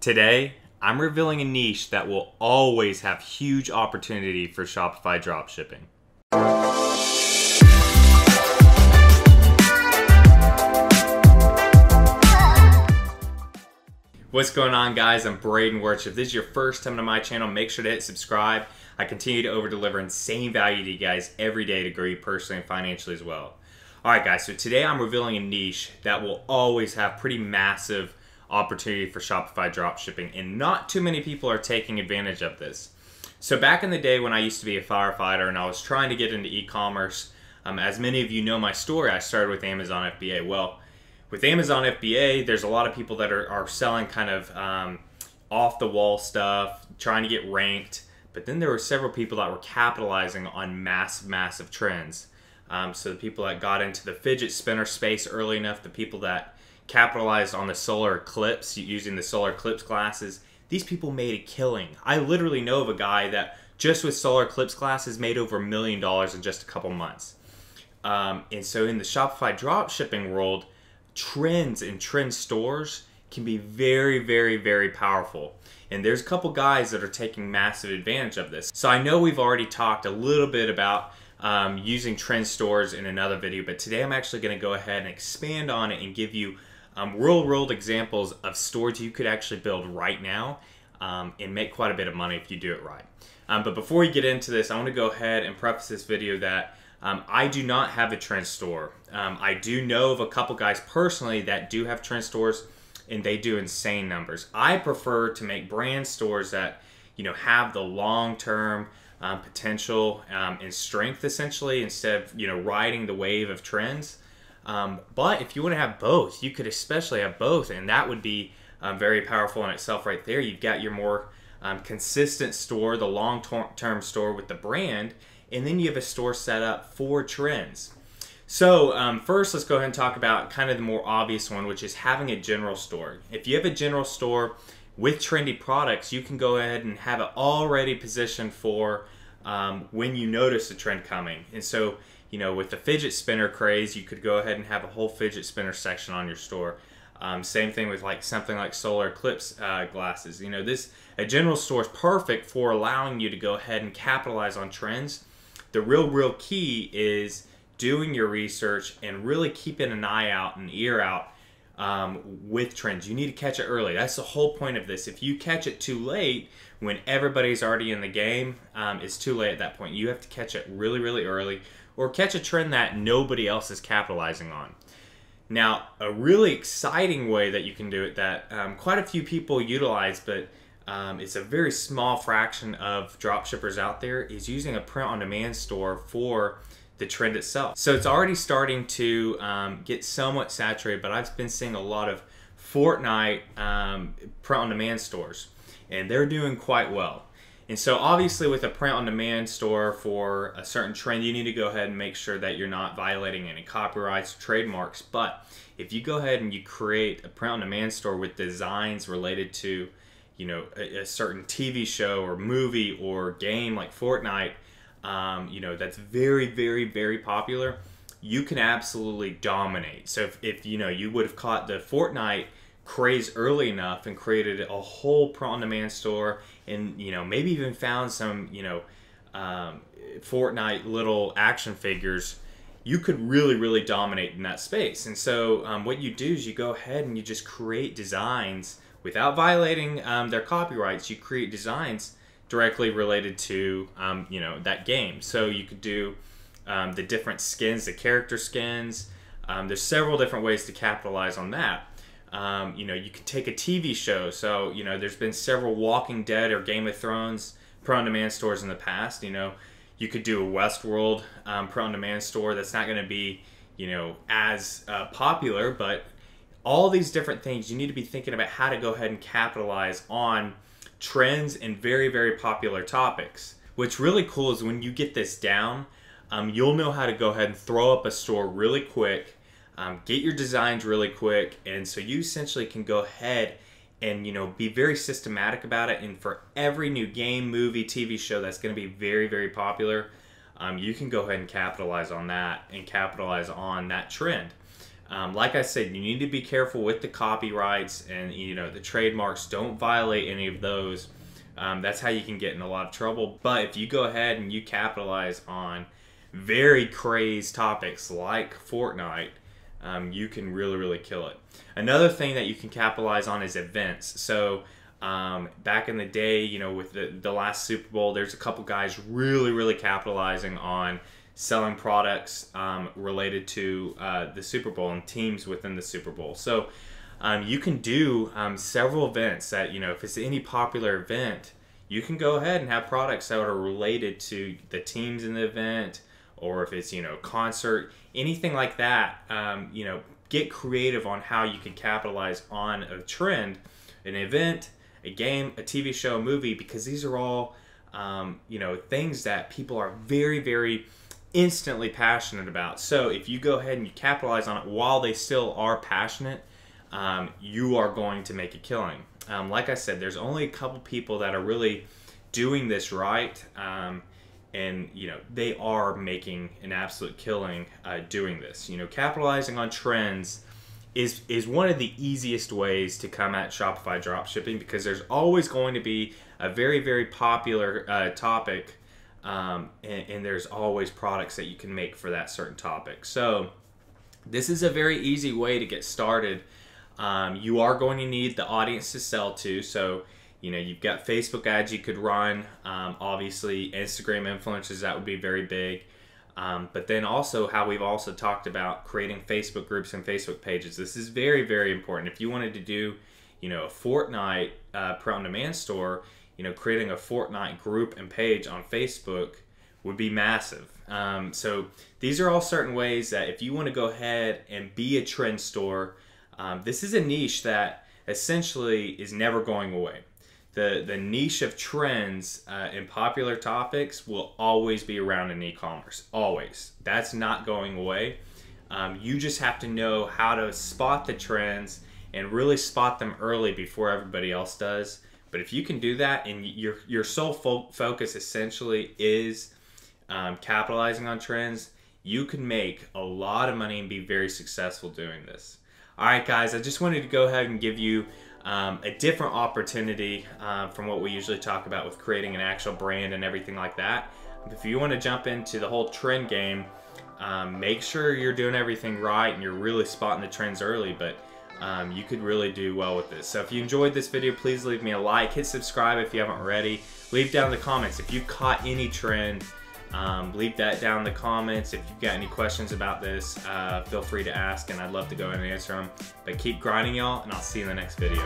Today, I'm revealing a niche that will always have huge opportunity for Shopify dropshipping. What's going on, guys? I'm Braden Wuerch. If this is your first time to my channel, make sure to hit subscribe. I continue to over-deliver insane value to you guys every day to grow you personally and financially as well. Alright guys, so today I'm revealing a niche that will always have pretty massive opportunity for Shopify dropshipping, and not too many people are taking advantage of this. So back in the day when I used to be a firefighter and I was trying to get into e-commerce, as many of you know my story, I started with Amazon FBA. Well, with Amazon FBA, there's a lot of people that are selling kind of off-the-wall stuff, trying to get ranked, but then there were several people that were capitalizing on massive trends. So the people that got into the fidget spinner space early enough, the people that capitalized on the solar eclipse, using the solar eclipse glasses, these people made a killing. I literally know of a guy that just with solar eclipse glasses made over $1 million in just a couple months. And so in the Shopify dropshipping world, trends and trend stores can be very powerful. And there's a couple guys that are taking massive advantage of this. So I know we've already talked a little bit about using trend stores in another video, but today I'm actually going to go ahead and expand on it and give you real world examples of stores you could actually build right now and make quite a bit of money if you do it right. But before we get into this, I want to go ahead and preface this video that I do not have a trend store. I do know of a couple guys personally that do have trend stores, and they do insane numbers. I prefer to make brand stores that, you know, have the long-term potential and strength, essentially, instead of, you know, riding the wave of trends. But if you want to have both, you could especially have both, and that would be very powerful in itself right there. You've got your more consistent store, the long-term store with the brand, and then you have a store set up for trends. So first, let's go ahead and talk about kind of the more obvious one, which is having a general store. If you have a general store with trendy products, you can go ahead and have it already positioned for when you notice a trend coming. And so, you know, with the fidget spinner craze, you could go ahead and have a whole fidget spinner section on your store. Same thing with like something like solar eclipse glasses. You know, a general store is perfect for allowing you to go ahead and capitalize on trends. The real key is doing your research and really keeping an eye out and ear out with trends. You need to catch it early. That's the whole point of this. If you catch it too late, when everybody's already in the game, it's too late at that point. You have to catch it really early, or catch a trend that nobody else is capitalizing on. Now, a really exciting way that you can do it that quite a few people utilize, but it's a very small fraction of dropshippers out there, is using a print-on-demand store for the trend itself. So it's already starting to get somewhat saturated, but I've been seeing a lot of Fortnite print-on-demand stores, and they're doing quite well. And so obviously with a print-on-demand store for a certain trend, you need to go ahead and make sure that you're not violating any copyrights or trademarks. But if you go ahead and you create a print-on-demand store with designs related to, you know, a certain TV show or movie or game like Fortnite, you know, that's very popular, you can absolutely dominate. So if you know, you would have caught the Fortnite craze early enough and created a whole print-on-demand store, and, you know, maybe even found some, you know, Fortnite little action figures, you could really dominate in that space. And so what you do is you go ahead and you just create designs without violating their copyrights. You create designs directly related to you know, that game. So you could do the different skins, the character skins. There's several different ways to capitalize on that. You know, you could take a TV show. So, you know, there's been several Walking Dead or Game of Thrones print-on-demand stores in the past. You know, you could do a Westworld print-on-demand store that's not going to be, you know, as popular, but all these different things, you need to be thinking about how to go ahead and capitalize on trends and very popular topics. What's really cool is when you get this down, you'll know how to go ahead and throw up a store really quick, get your designs really quick, and so you essentially can go ahead and, you know, be very systematic about it. And for every new game, movie, TV show that's going to be very popular, you can go ahead and capitalize on that and capitalize on that trend. Like I said, you need to be careful with the copyrights and the trademarks. Don't violate any of those. That's how you can get in a lot of trouble. But if you go ahead and you capitalize on very crazed topics like Fortnite, you can really kill it. Another thing that you can capitalize on is events. So back in the day, with the last Super Bowl, there's a couple guys really capitalizing on selling products related to the Super Bowl and teams within the Super Bowl. So you can do several events that, if it's any popular event, you can go ahead and have products that are related to the teams in the event, or if it's, concert, anything like that. Get creative on how you can capitalize on a trend, an event, a game, a TV show, a movie, because these are all, things that people are very instantly passionate about. So if you go ahead and you capitalize on it while they still are passionate, you are going to make a killing. Like I said, there's only a couple people that are really doing this right, and they are making an absolute killing doing this. Capitalizing on trends is one of the easiest ways to come at Shopify dropshipping, because there's always going to be a very popular topic, and there's always products that you can make for that certain topic. So this is a very easy way to get started. You are going to need the audience to sell to. So you've got Facebook ads you could run, obviously Instagram influencers, that would be very big. But then also how we've also talked about creating Facebook groups and Facebook pages. This is very important. If you wanted to do, a Fortnite on-demand store, creating a Fortnite group and page on Facebook would be massive. So these are all certain ways that if you want to go ahead and be a trend store, this is a niche that essentially is never going away. The niche of trends and popular topics will always be around in e-commerce, always. That's not going away. You just have to know how to spot the trends and really spot them early before everybody else does. But if you can do that, and your sole focus essentially is capitalizing on trends, you can make a lot of money and be very successful doing this. All right, guys, I just wanted to go ahead and give you a different opportunity from what we usually talk about with creating an actual brand and everything like that. If you want to jump into the whole trend game, make sure you're doing everything right and you're really spotting the trends early, but you could really do well with this. So if you enjoyed this video, please leave me a like, hit subscribe if you haven't already. Leave down in the comments if you caught any trend. Leave that down in the comments. If you've got any questions about this, feel free to ask, and I'd love to go in and answer them. But keep grinding, y'all, and I'll see you in the next video.